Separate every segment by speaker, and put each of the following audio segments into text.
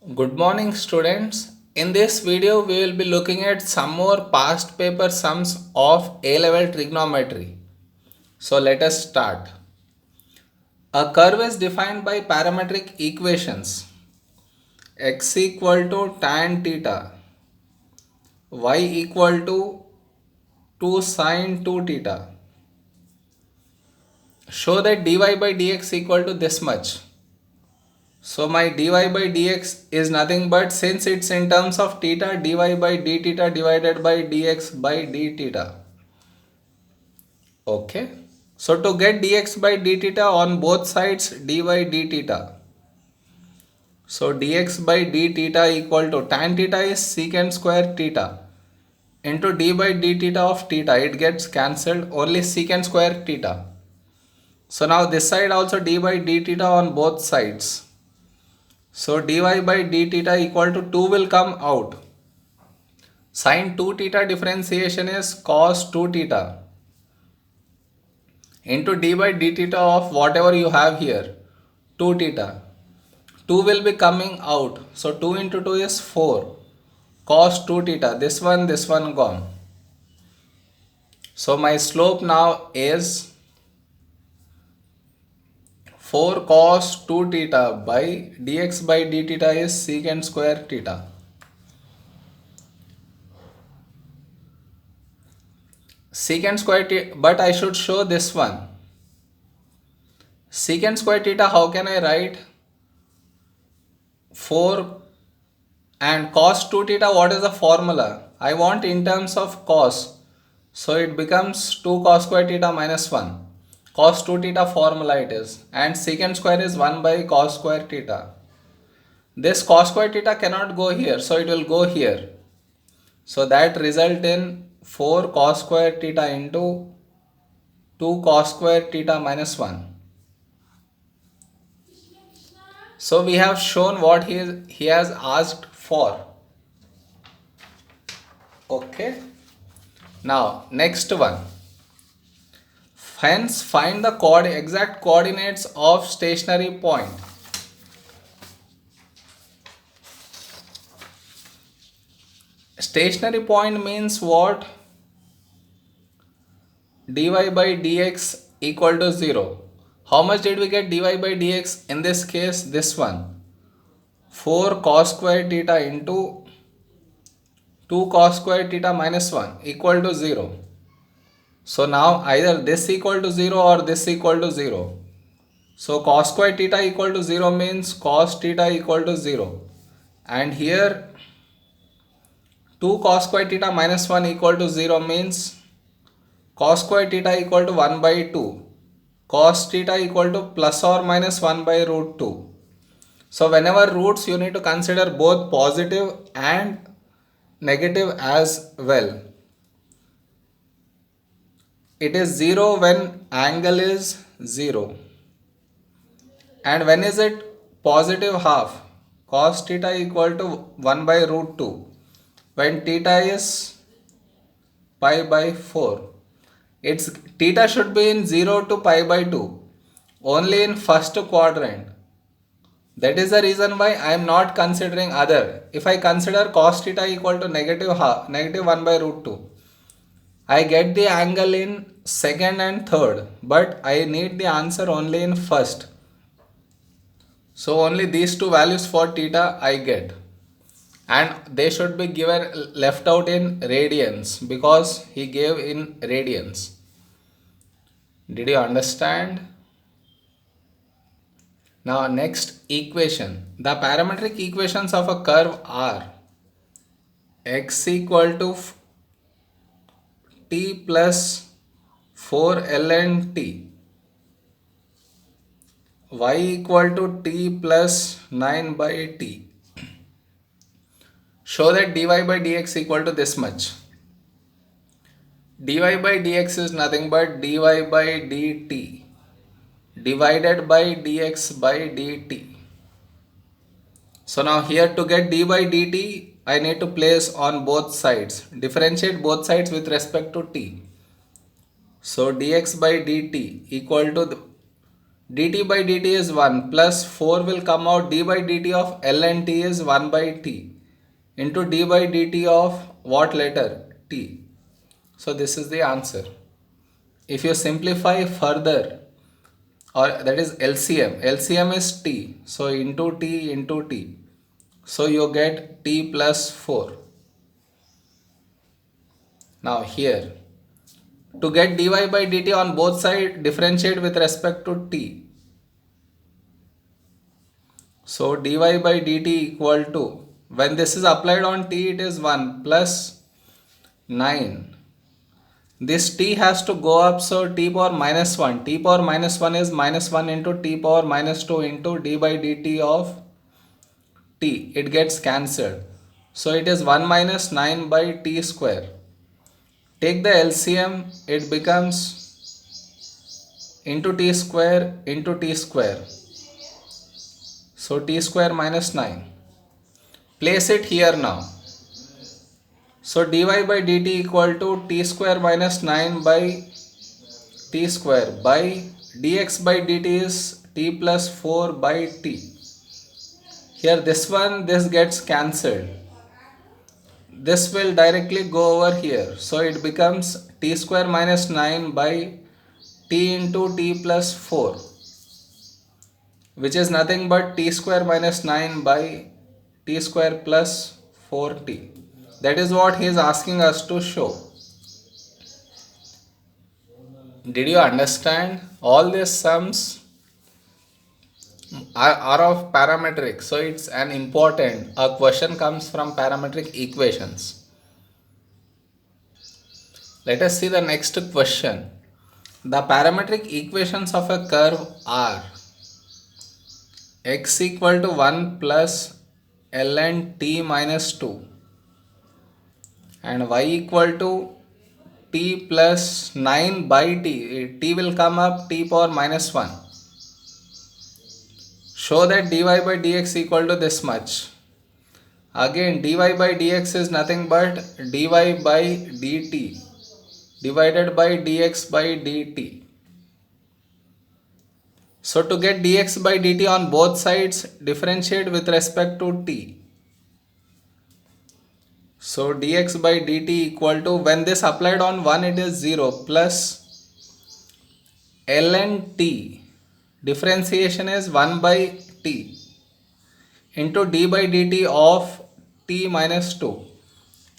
Speaker 1: Good morning, students. In this video, we will be looking at some more past paper sums of A-level trigonometry. So let us start. A curve is defined by parametric equations x equal to tan theta, y equal to 2 sin 2 theta. Show that dy by dx equal to this much. So my dy by dx is nothing but, since it's in terms of theta, dy by d theta divided by dx by d theta. Okay. So to get dx by d theta on both sides, dy d theta. So dx by d theta equal to tan theta is secant square theta into d by d theta of theta. It gets cancelled, only secant square theta. So now this side also d by d theta on both sides. So dy by d theta equal to 2 will come out. Sin 2 theta differentiation is cos 2 theta into d by d theta of whatever you have here, 2 theta. 2 will be coming out. So 2 into 2 is 4. Cos 2 theta. This one gone. So my slope now is 4 cos 2 theta by dx by d theta is secant square theta. Secant square theta, but I should show this one. Secant square theta, how can I write? 4 and cos 2 theta, what is the formula? I want in terms of cos. So it becomes 2 cos square theta minus 1. Cos 2 theta formula it is. And secant square is 1 by cos square theta. This cos square theta cannot go here. So it will go here. So that result in 4 cos square theta into 2 cos square theta minus 1. So we have shown what he has asked for. Okay. Now next one. Hence find the exact coordinates of stationary point. Stationary point means what? Dy by dx equal to 0. How much did we get dy by dx? In this case, this one. 4 cos square theta into 2 cos square theta minus 1 equal to 0. So now either this equal to 0 or this equal to 0. So cos square theta equal to 0 means cos theta equal to 0. And here 2 cos square theta minus 1 equal to 0 means cos square theta equal to 1 by 2. Cos theta equal to plus or minus 1 by root 2. So whenever roots, you need to consider both positive and negative as well. It is 0 when angle is 0. And when is it positive half? Cos theta equal to 1 by root 2. When theta is pi by 4. Its theta should be in 0 to pi by 2. Only in first quadrant. That is the reason why I am not considering other. If I consider cos theta equal to negative 1 by root 2. I get the angle in second and third, but I need the answer only in first. So only these two values for theta I get. And they should be given left out in radians because he gave in radians. Did you understand? Now next equation. The parametric equations of a curve are x equal to t plus 4 ln t, y equal to t plus 9 by t. Show that dy by dx equal to this much. Dy by dx is nothing but dy by dt divided by dx by dt. So now here to get d by dt, I need to place on both sides, differentiate both sides with respect to t. So dx by dt equal to dt by dt is 1 plus 4 will come out, d by dt of ln t is 1 by t into d by dt of what letter? T. So this is the answer. If you simplify further, or that is LCM is t, so into t, so you get t plus 4. Now here, to get dy by dt on both sides, differentiate with respect to t. So dy by dt equal to, when this is applied on t, it is 1 plus 9. This t has to go up, so t power minus 1. T power minus 1 is minus 1 into t power minus 2 into d by dt of t. It gets cancelled. So it is 1 minus 9 by t square. Take the LCM, it becomes into t square into t square. So t square minus 9. Place it here now. So dy by dt equal to t square minus 9 by t square by dx by dt is t plus 4 by t. Here this gets cancelled. This will directly go over here. So it becomes t square minus 9 by t into t plus 4, which is nothing but t square minus 9 by t square plus 4t. That is what he is asking us to show. Did you understand? All these sums are of parametric, so it's an important, a question comes from parametric equations. Let us see the next question. The parametric equations of a curve are x equal to 1 plus ln t minus 2 and y equal to t plus 9 by t. T will come up, t power minus 1. Show that dy by dx equal to this much. Again, dy by dx is nothing but dy by dt divided by dx by dt. So to get dx by dt on both sides, differentiate with respect to t. So dx by dt equal to, when this applied on 1, it is 0 plus ln t, differentiation is 1 by t into d by dt of t minus 2.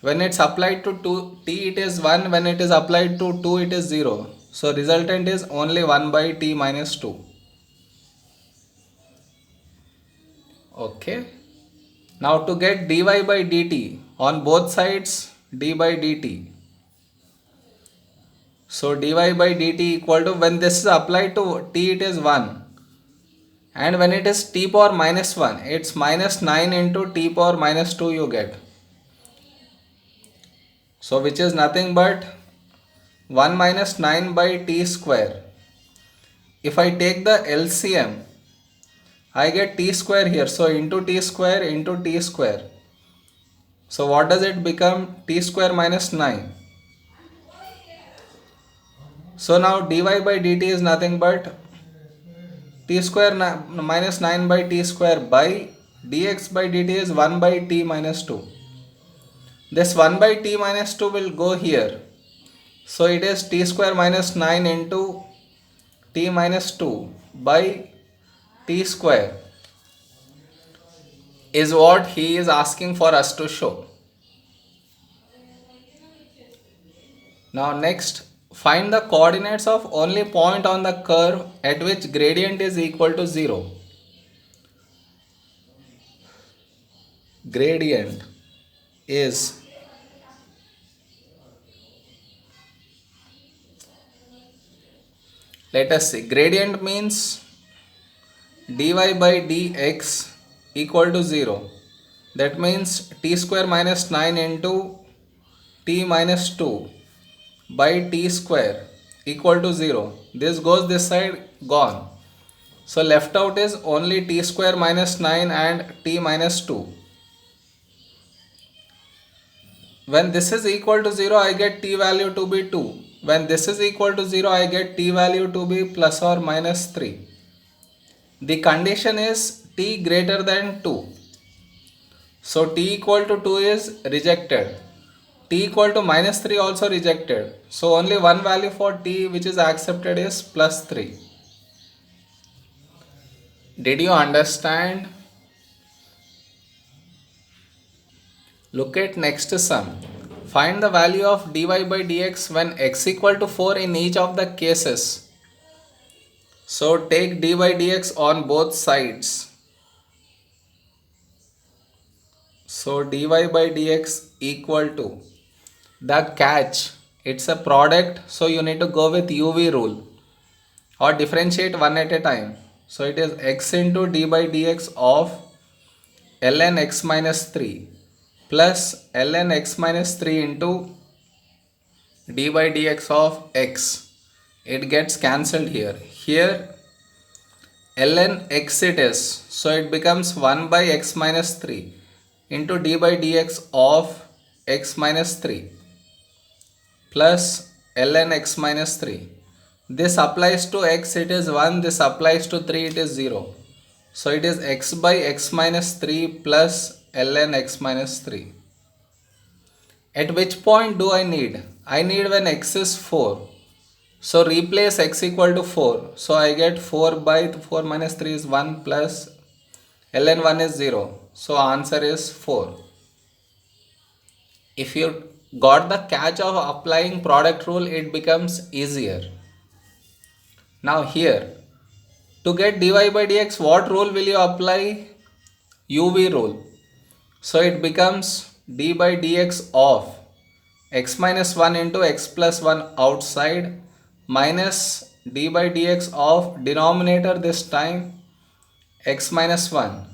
Speaker 1: When it's applied to t, it is 1. When it is applied to 2, it is 0. So resultant is only 1 by t minus 2. Okay. Now to get dy by dt on both sides, d by dt. So dy by dt equal to, when this is applied to t, it is 1. And when it is t power minus 1, it's minus 9 into t power minus 2 you get. So which is nothing but 1 minus 9 by t square. If I take the LCM, I get t square here. So into t square into t square. So what does it become? T square minus 9. So now dy by dt is nothing but t square minus 9 by t square by dx by dt is 1 by t minus 2. This 1 by t minus 2 will go here. So it is t square minus 9 into t minus 2 by t square is what he is asking for us to show. Now next, find the coordinates of only point on the curve at which gradient is equal to 0. Gradient is let us see. Gradient means dy by dx equal to 0. That means t square minus 9 into t minus 2 by t square equal to 0. This goes this side, gone. So left out is only t square minus 9 and t minus 2. When this is equal to 0, I get t value to be 2. When this is equal to 0, I get t value to be plus or minus 3. The condition is t greater than 2. So t equal to 2 is rejected. T equal to minus 3 also rejected. So only one value for t which is accepted is plus 3. Did you understand? Look at next sum. Find the value of dy by dx when x equal to 4 in each of the cases. So take d by dx on both sides. So dy by dx equal to the catch. It's a product, so you need to go with UV rule or differentiate one at a time. So it is x into d by dx of ln x minus 3 plus ln x minus 3 into d by dx of x. It gets cancelled here. Here ln x it is. So it becomes 1 by x minus 3 into d by dx of x minus 3 plus ln x minus 3. This applies to x, it is 1. This applies to 3, it is 0. So it is x by x minus 3 plus ln x minus 3. At which point do I need? I need when x is 4. So replace x equal to 4. So I get 4 by 4 minus 3 is 1 plus ln 1 is 0. So answer is 4. If you got the catch of applying product rule, it becomes easier. Now here, to get dy by dx, what rule will you apply? UV rule. So it becomes d by dx of x minus 1 into x plus 1 outside minus d by dx of denominator this time x minus 1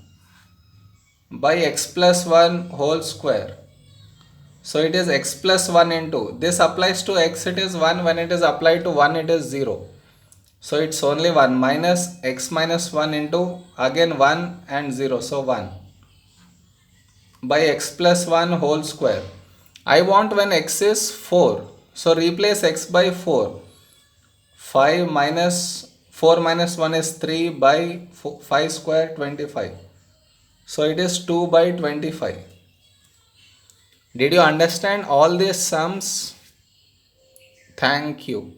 Speaker 1: by x plus 1 whole square. So it is x plus 1 into, this applies to x, it is 1, when it is applied to 1 it is 0. So it's only 1 minus x minus 1 into again 1 and 0, so 1 by x plus 1 whole square. I want when x is 4, so replace x by 4. 5 minus 4 minus 1 is 3 by 5 square 25. So it is 2 by 25. Did you understand all these sums? Thank you.